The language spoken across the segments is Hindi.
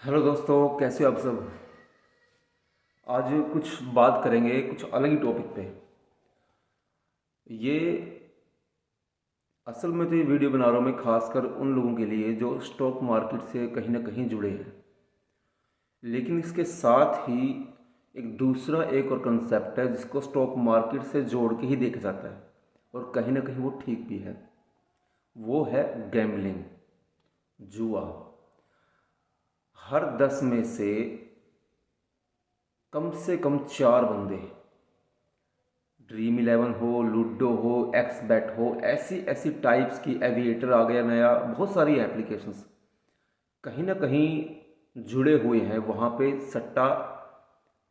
हेलो दोस्तों, कैसे हो आप सब। आज कुछ बात करेंगे कुछ अलग ही टॉपिक पे। ये असल में तो ये वीडियो बना रहा हूँ मैं खासकर उन लोगों के लिए जो स्टॉक मार्केट से कहीं ना कहीं जुड़े हैं, लेकिन इसके साथ ही एक और कंसेप्ट है जिसको स्टॉक मार्केट से जोड़ के ही देखा जाता है और कहीं ना कहीं वो ठीक भी है। वो है गैम्बलिंग, जुआ। हर 10 में से कम 4 बंदे, ड्रीम 11 हो, लूडो हो, एक्स बैट हो, ऐसी ऐसी टाइप्स की, एविएटर आ गया नया, बहुत सारी एप्लीकेशंस कहीं ना कहीं जुड़े हुए हैं। वहाँ पे सट्टा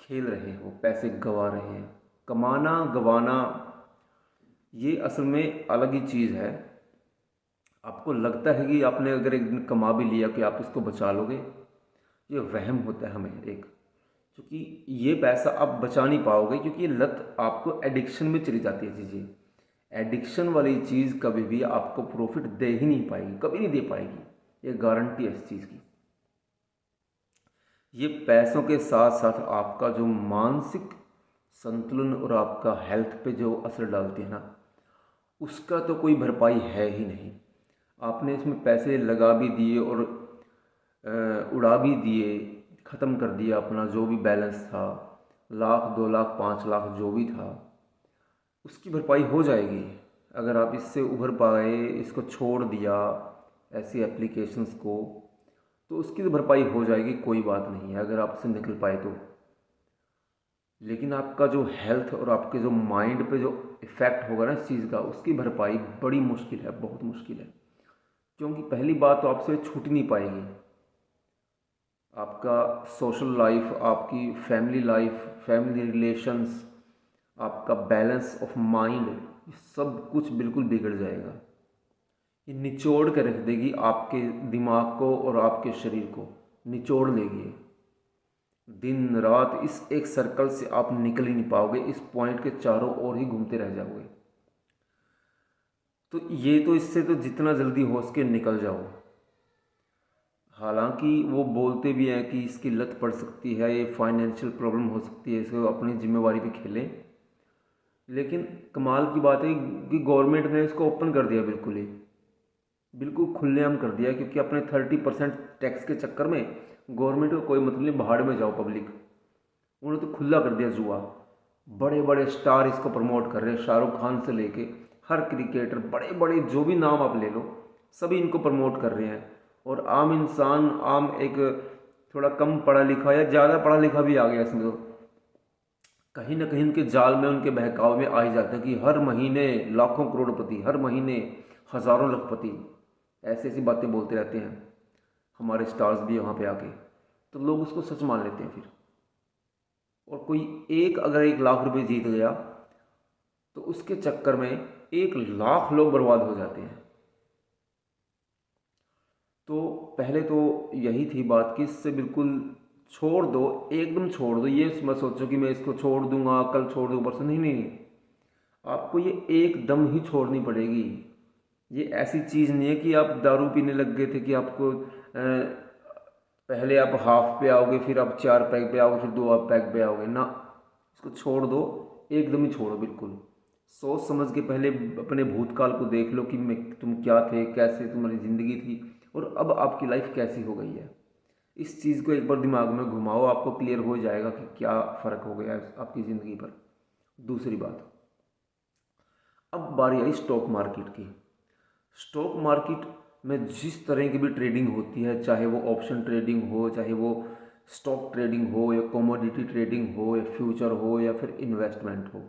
खेल रहे हैं, वो पैसे गंवा रहे हैं। कमाना गंवाना ये असल में अलग ही चीज़ है। आपको लगता है कि आपने अगर एक दिन कमा भी लिया कि आप इसको बचा लोगे, ये वहम होता है हमें एक, क्योंकि ये पैसा आप बचा नहीं पाओगे, क्योंकि ये लत आपको एडिक्शन में चली जाती है चीज़ें। एडिक्शन वाली चीज़ कभी भी आपको प्रॉफिट दे ही नहीं पाएगी, कभी नहीं दे पाएगी, ये गारंटी है इस चीज़ की। ये पैसों के साथ साथ आपका जो मानसिक संतुलन और आपका हेल्थ पे जो असर डालती है ना, उसका तो कोई भरपाई है ही नहीं। आपने इसमें पैसे लगा भी दिए और उड़ा भी दिए, ख़त्म कर दिया अपना जो भी बैलेंस था, लाख 2 लाख 5 लाख जो भी था, उसकी भरपाई हो जाएगी। अगर आप इससे उभर पाए, इसको छोड़ दिया ऐसी एप्लीकेशंस को, तो उसकी तो भरपाई हो जाएगी, कोई बात नहीं है अगर आप इससे निकल पाए तो। लेकिन आपका जो हेल्थ और आपके जो माइंड पे जो इफ़ेक्ट होगा ना इस चीज़ का, उसकी भरपाई बड़ी मुश्किल है, बहुत मुश्किल है। क्योंकि पहली बात तो आपसे छूट नहीं पाएगी। आपका सोशल लाइफ, आपकी फैमिली लाइफ, फैमिली रिलेशंस, आपका बैलेंस ऑफ माइंड, ये सब कुछ बिल्कुल बिगड़ जाएगा। ये निचोड़ के रख देगी आपके दिमाग को और आपके शरीर को, निचोड़ लेगी ये। दिन रात इस एक सर्कल से आप निकल ही नहीं पाओगे, इस पॉइंट के चारों ओर ही घूमते रह जाओगे। तो ये तो इससे तो जितना जल्दी हो सके निकल जाओ। हालांकि वो बोलते भी हैं कि इसकी लत पड़ सकती है, ये फाइनेंशियल प्रॉब्लम हो सकती है, इसको अपनी जिम्मेवारी पे खेलें। लेकिन कमाल की बात है कि गवर्नमेंट ने इसको ओपन कर दिया, बिल्कुल खुलेआम कर दिया, क्योंकि अपने 30% टैक्स के चक्कर में गवर्नमेंट को कोई मतलब नहीं, भाड़ में जाओ पब्लिक। उन्होंने तो खुला कर दिया जुआ। बड़े बड़े स्टार इसको प्रमोट कर रहे हैं, शाहरुख खान से लेके हर क्रिकेटर, बड़े बड़े जो भी नाम आप ले लो, सभी इनको प्रमोट कर रहे हैं। और आम इंसान, आम एक थोड़ा कम पढ़ा लिखा या ज़्यादा पढ़ा लिखा भी आ गया इसमें, तो कहीं ना कहीं उनके जाल में, उनके बहकाव में आ ही जाता है कि हर महीने लाखों करोड़पति, हर महीने हज़ारों लखपति, ऐसी ऐसी बातें बोलते रहते हैं हमारे स्टार्स भी वहाँ पे आके। तो लोग उसको सच मान लेते हैं फिर। और कोई एक अगर 1 लाख रुपए जीत गया, तो उसके चक्कर में 1 लाख लोग बर्बाद हो जाते हैं। तो पहले तो यही थी बात कि इससे बिल्कुल छोड़ दो, एकदम छोड़ दो। ये मत सोचो कि मैं इसको छोड़ दूंगा, कल छोड़ दूंगा, परसों, नहीं नहीं। आपको ये एकदम ही छोड़नी पड़ेगी। ये ऐसी चीज़ नहीं है कि आप दारू पीने लग गए थे कि आपको पहले आप हाफ पे आओगे, फिर आप 4 पैग पे आओगे, फिर 2 पैग पे आओगे ना। इसको छोड़ दो, एकदम ही छोड़ो बिल्कुल। सोच समझ के पहले अपने भूतकाल को देख लो कि मैं, तुम क्या थे, कैसे तुम्हारी ज़िंदगी थी और अब आपकी लाइफ कैसी हो गई है। इस चीज़ को एक बार दिमाग में घुमाओ, आपको क्लियर हो जाएगा कि क्या फ़र्क हो गया है आपकी ज़िंदगी पर। दूसरी बात, अब बारी आई स्टॉक मार्केट की। स्टॉक मार्केट में जिस तरह की भी ट्रेडिंग होती है, चाहे वो ऑप्शन ट्रेडिंग हो, चाहे वो स्टॉक ट्रेडिंग हो, या कमोडिटी ट्रेडिंग हो, या फ्यूचर हो, या फिर इन्वेस्टमेंट हो,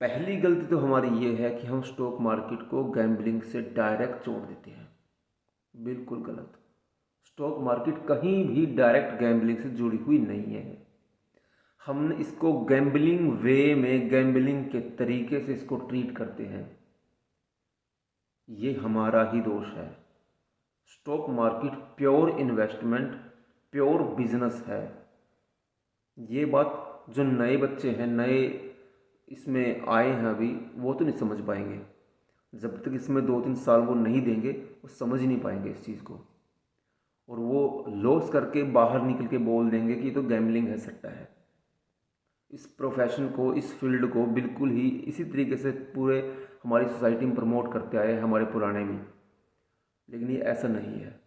पहली गलती तो हमारी ये है कि हम स्टॉक मार्केट को गैम्बलिंग से डायरेक्ट जोड़ देते हैं। बिल्कुल गलत। स्टॉक मार्केट कहीं भी डायरेक्ट गैम्बलिंग से जुड़ी हुई नहीं है। हमने इसको गैम्बलिंग वे में, गैम्बलिंग के तरीके से इसको ट्रीट करते हैं। ये हमारा ही दोष है। Stock market pure investment, pure business है। ये बात जो नए बच्चे हैं, नए इसमें आए हैं अभी, वो तो नहीं समझ पाएंगे। जब तक इसमें 2-3 साल वो नहीं देंगे, वो समझ ही नहीं पाएंगे इस चीज़ को। और वो लॉस करके बाहर निकल के बोल देंगे कि ये तो गैम्बलिंग है, सट्टा है। इस प्रोफेशन को, इस फील्ड को बिल्कुल ही इसी तरीके से पूरे हमारी सोसाइटी में प्रमोट करते आए हैं हमारे पुराने भी। लेकिन ये ऐसा नहीं है,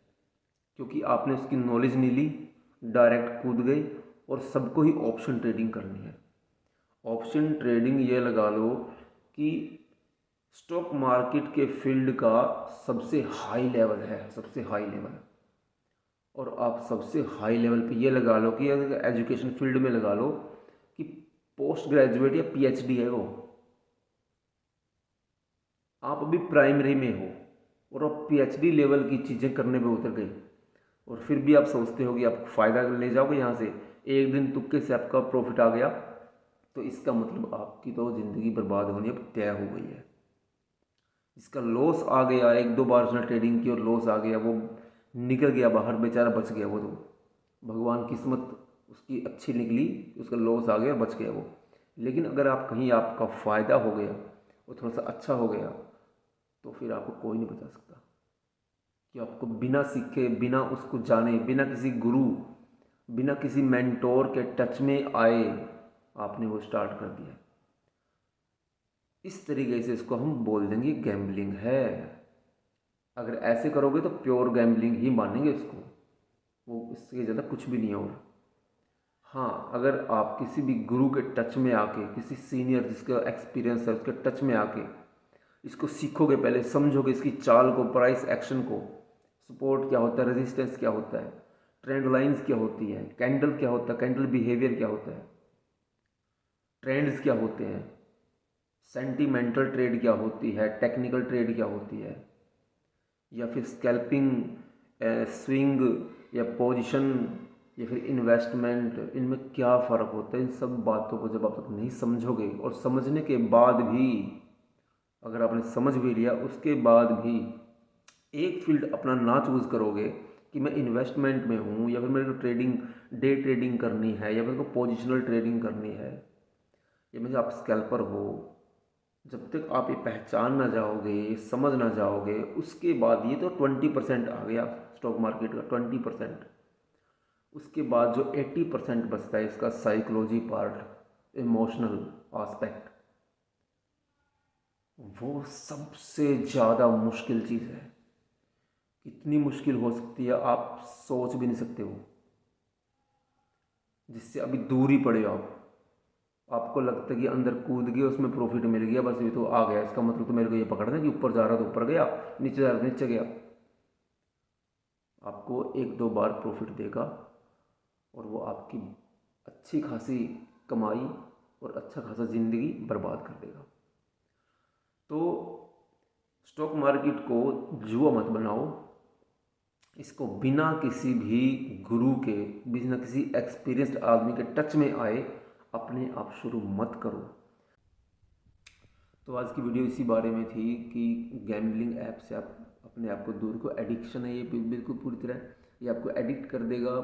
क्योंकि आपने उसकी नॉलेज नहीं ली, डायरेक्ट कूद गए और सबको ही ऑप्शन ट्रेडिंग करनी है। ऑप्शन ट्रेडिंग ये लगा लो कि स्टॉक मार्केट के फील्ड का सबसे हाई लेवल है, सबसे हाई लेवल। और आप सबसे हाई लेवल पे ये लगा लो कि अगर एजुकेशन फील्ड में लगा लो कि पोस्ट ग्रेजुएट या पीएचडी है वो, आप अभी प्राइमरी में हो और आप पीएचडी लेवल की चीज़ें करने पे उतर गए, और फिर भी आप सोचते हो कि आप फ़ायदा ले जाओगे यहाँ से, एक दिन तुक्के से आपका प्रॉफिट आ गया, तो इसका मतलब आपकी तो ज़िंदगी बर्बाद होनी अब तय हो गई है। इसका लॉस आ गया, एक दो बार उसने ट्रेडिंग की और लॉस आ गया, वो निकल गया बाहर, बेचारा बच गया, वो तो भगवान किस्मत उसकी अच्छी निकली, उसका लॉस आ गया, बच गया वो। लेकिन अगर आप कहीं आपका फ़ायदा हो गया और थोड़ा सा अच्छा हो गया, तो फिर आपको कोई नहीं बचा सकता। कि आपको बिना सीखे, बिना उसको जाने, बिना किसी गुरु, बिना किसी मेंटोर के टच में आए आपने वो स्टार्ट कर दिया, इस तरीके से इसको हम बोल देंगे गैम्बलिंग है। अगर ऐसे करोगे तो प्योर गैम्बलिंग ही मानेंगे इसको, वो इससे ज़्यादा कुछ भी नहीं है। और हाँ, अगर आप किसी भी गुरु के टच में आके, किसी सीनियर जिसका एक्सपीरियंस है उसके टच में आके इसको सीखोगे, पहले समझोगे इसकी चाल को, प्राइस एक्शन को, सपोर्ट क्या होता है, रेजिस्टेंस क्या होता है, ट्रेंड लाइंस क्या होती है, कैंडल क्या होता है, कैंडल बिहेवियर क्या होता है, ट्रेंड्स क्या होते हैं, सेंटिमेंटल ट्रेड क्या होती है, टेक्निकल ट्रेड क्या होती है, या फिर स्कैल्पिंग, स्विंग या पोजीशन, या फिर इन्वेस्टमेंट, इनमें क्या फ़र्क होता है। इन सब बातों को जब आप तक नहीं समझोगे, और समझने के बाद भी अगर आपने समझ भी लिया, उसके बाद भी एक फील्ड अपना ना चूज़ करोगे कि मैं इन्वेस्टमेंट में हूँ, या फिर मेरे को ट्रेडिंग, डे ट्रेडिंग करनी है, या मेरे को पोजिशनल ट्रेडिंग करनी है, या मेरे आप स्कैल्पर हो, जब तक आप ये पहचान ना जाओगे, समझ ना जाओगे, उसके बाद ये तो 20% आ गया स्टॉक मार्केट का 20%। उसके बाद जो 80% बचता है इसका साइकोलॉजी पार्ट, इमोशनल आस्पेक्ट, वो सबसे ज़्यादा मुश्किल चीज़ है। कितनी मुश्किल हो सकती है आप सोच भी नहीं सकते हो, जिससे अभी दूर ही पड़े हो आप। आपको लगता है कि अंदर कूद गया, उसमें प्रॉफिट मिल गया, बस ये तो आ गया, इसका मतलब तो मेरे को ये पकड़ना कि ऊपर जा रहा तो ऊपर गया, नीचे जा रहा तो नीचे गया। आपको एक दो बार प्रॉफिट देगा और वो आपकी अच्छी खासी कमाई और अच्छा खासा ज़िंदगी बर्बाद कर देगा। तो स्टॉक मार्केट को जुआ मत बनाओ, इसको बिना किसी भी गुरु के, बिना किसी एक्सपीरियंस्ड आदमी के टच में आए अपने आप शुरू मत करो। तो आज की वीडियो इसी बारे में थी कि गैम्बलिंग ऐप से आप अपने आप को दूर को, एडिक्शन है ये बिल्कुल पूरी तरह, ये आपको एडिक्ट कर देगा।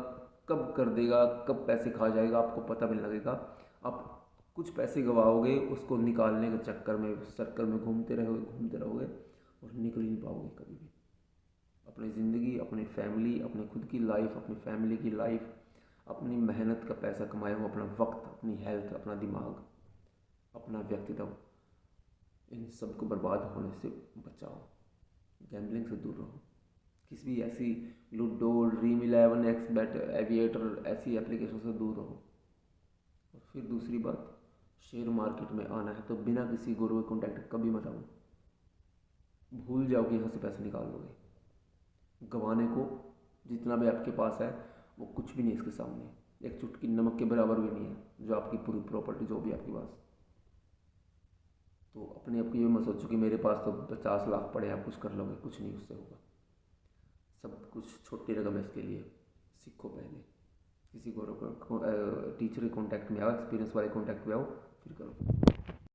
कब कर देगा, कब पैसे खा जाएगा आपको पता भी नहीं लगेगा। आप कुछ पैसे गवाओगे, उसको निकालने के चक्कर में सर्कल में घूमते रहोगे और निकल ही नहीं पाओगे कभी भी। अपनी ज़िंदगी, अपनी फैमिली, अपनी खुद की लाइफ, अपनी फैमिली की लाइफ, अपनी मेहनत का पैसा कमाए हो, अपना वक्त, अपनी हेल्थ, अपना दिमाग, अपना व्यक्तित्व, इन सब को बर्बाद होने से बचाओ। गैम्बलिंग से दूर रहो। किसी भी ऐसी ludo, dream 11, x bat, aviator, ऐसी एप्लीकेशन से दूर रहो। और फिर दूसरी बात, शेयर मार्केट में आना है तो बिना किसी गुरु के कॉन्टैक्ट कभी मत आओ। भूल जाओ कि यहाँ से पैसे निकाल लोगे। गंवाने को जितना भी आपके पास है वो कुछ भी नहीं इसके सामने, एक चुटकी नमक के बराबर भी नहीं है जो आपकी पूरी प्रॉपर्टी जो भी आपके पास। तो अपने आप को ये मत सोचो कि मेरे पास तो 50 लाख पड़े, आप कुछ कर लोगे, कुछ नहीं उससे होगा। सब कुछ छोटी रकम है इसके लिए। सीखो पहले, किसी को टीचर के कॉन्टैक्ट में आओ, एक्सपीरियंस वाले कॉन्टैक्ट में आओ, फिर करो।